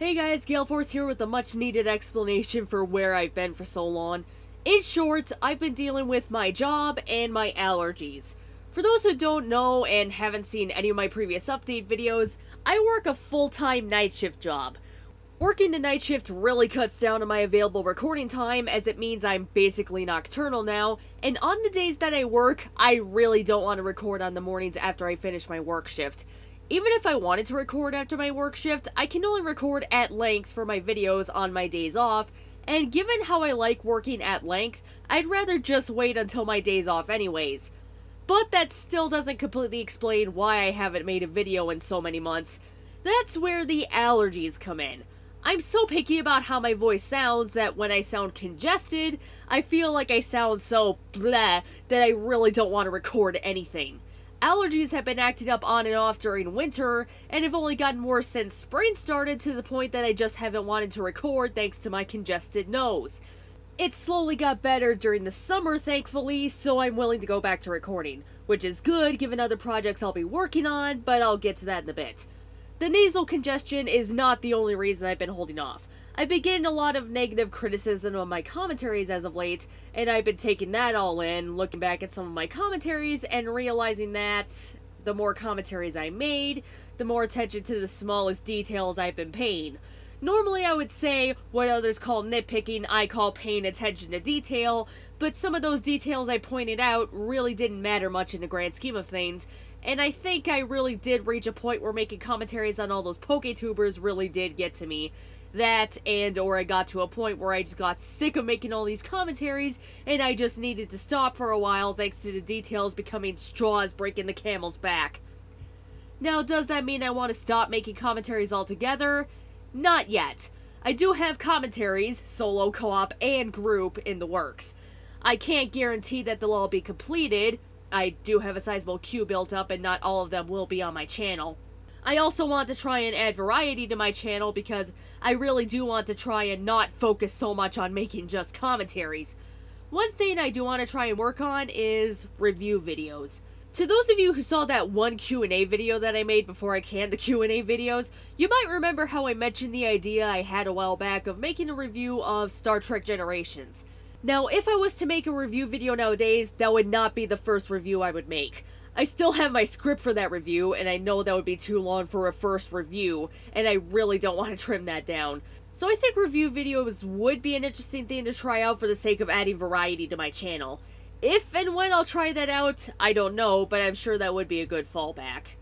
Hey guys, Galeforce here with a much needed explanation for where I've been for so long. In short, I've been dealing with my job and my allergies. For those who don't know and haven't seen any of my previous update videos, I work a full-time night shift job. Working the night shift really cuts down on my available recording time, as it means I'm basically nocturnal now, and on the days that I work, I really don't want to record on the mornings after I finish my work shift. Even if I wanted to record after my work shift, I can only record at length for my videos on my days off, and given how I like working at length, I'd rather just wait until my days off anyways. But that still doesn't completely explain why I haven't made a video in so many months. That's where the allergies come in. I'm so picky about how my voice sounds that when I sound congested, I feel like I sound so bleh that I really don't want to record anything. Allergies have been acting up on and off during winter, and have only gotten worse since spring started, to the point that I just haven't wanted to record thanks to my congested nose. It slowly got better during the summer, thankfully, so I'm willing to go back to recording, which is good given other projects I'll be working on, but I'll get to that in a bit. The nasal congestion is not the only reason I've been holding off. I've been getting a lot of negative criticism on my commentaries as of late, and I've been taking that all in, looking back at some of my commentaries, and realizing that the more commentaries I made, the more attention to the smallest details I've been paying. Normally I would say what others call nitpicking, I call paying attention to detail, but some of those details I pointed out really didn't matter much in the grand scheme of things, and I think I really did reach a point where making commentaries on all those PokeTubers really did get to me. That, or I got to a point where I just got sick of making all these commentaries, and I just needed to stop for a while thanks to the details becoming straws breaking the camel's back. Now, does that mean I want to stop making commentaries altogether? Not yet. I do have commentaries, solo, co-op, and group, in the works. I can't guarantee that they'll all be completed. I do have a sizable queue built up, and not all of them will be on my channel. I also want to try and add variety to my channel because I really do want to try and not focus so much on making just commentaries. One thing I do want to try and work on is review videos. To those of you who saw that one Q&A video that I made before I canned the Q&A videos, you might remember how I mentioned the idea I had a while back of making a review of Star Trek Generations. Now, if I was to make a review video nowadays, that would not be the first review I would make. I still have my script for that review, and I know that would be too long for a first review, and I really don't want to trim that down. So I think review videos would be an interesting thing to try out for the sake of adding variety to my channel. If and when I'll try that out, I don't know, but I'm sure that would be a good fallback.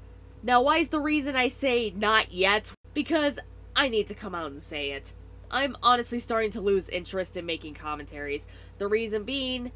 Now, why is the reason I say not yet? Because I need to come out and say it. I'm honestly starting to lose interest in making commentaries. The reason being,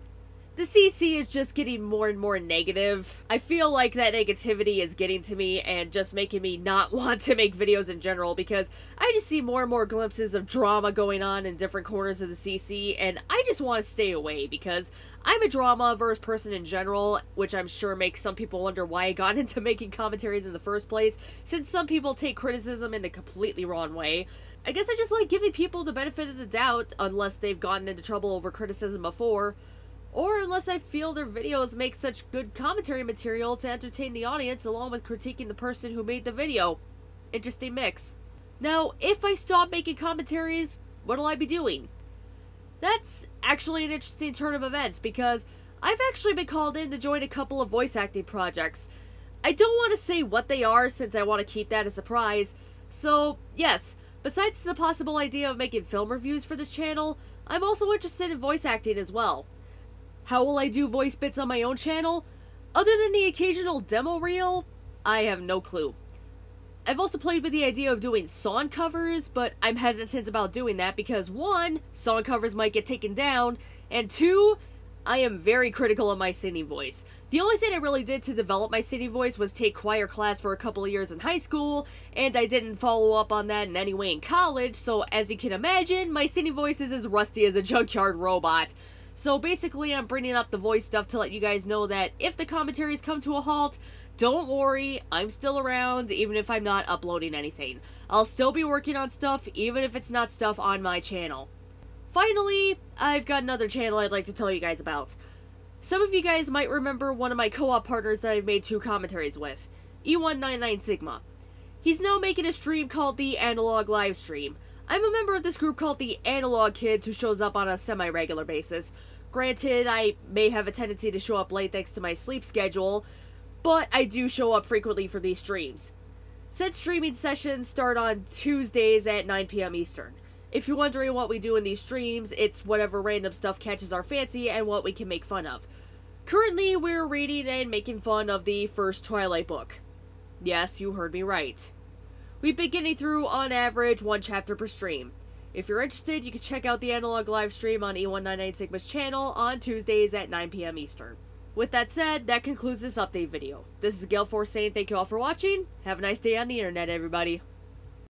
the CC is just getting more and more negative. I feel like that negativity is getting to me and just making me not want to make videos in general, because I just see more and more glimpses of drama going on in different corners of the CC, and I just want to stay away because I'm a drama-averse person in general, which I'm sure makes some people wonder why I got into making commentaries in the first place, since some people take criticism in the completely wrong way. I guess I just like giving people the benefit of the doubt, unless they've gotten into trouble over criticism before. Or unless I feel their videos make such good commentary material to entertain the audience along with critiquing the person who made the video. Interesting mix. Now, if I stop making commentaries, what'll I be doing? That's actually an interesting turn of events, because I've actually been called in to join a couple of voice acting projects. I don't want to say what they are since I want to keep that a surprise. So, yes, besides the possible idea of making film reviews for this channel, I'm also interested in voice acting as well. How will I do voice bits on my own channel? Other than the occasional demo reel, I have no clue. I've also played with the idea of doing song covers, but I'm hesitant about doing that because 1, song covers might get taken down, and 2, I am very critical of my singing voice. The only thing I really did to develop my singing voice was take choir class for a couple of years in high school, and I didn't follow up on that in any way in college, so as you can imagine, my singing voice is as rusty as a junkyard robot. So basically, I'm bringing up the voice stuff to let you guys know that if the commentaries come to a halt, don't worry, I'm still around, even if I'm not uploading anything. I'll still be working on stuff, even if it's not stuff on my channel. Finally, I've got another channel I'd like to tell you guys about. Some of you guys might remember one of my co-op partners that I've made 2 commentaries with, E199 Sigma. He's now making a stream called the Analog Livestream. I'm a member of this group called the Analog Kids who shows up on a semi-regular basis. Granted, I may have a tendency to show up late thanks to my sleep schedule, but I do show up frequently for these streams. Said streaming sessions start on Tuesdays at 9 p.m. Eastern. If you're wondering what we do in these streams, it's whatever random stuff catches our fancy and what we can make fun of. Currently, we're reading and making fun of the first Twilight book. Yes, you heard me right. We've been getting through, on average, 1 chapter per stream. If you're interested, you can check out the Analog Livestream on E199 Sigma's channel on Tuesdays at 9 p.m. Eastern. With that said, that concludes this update video. This is Gale Force saying thank you all for watching. Have a nice day on the internet, everybody.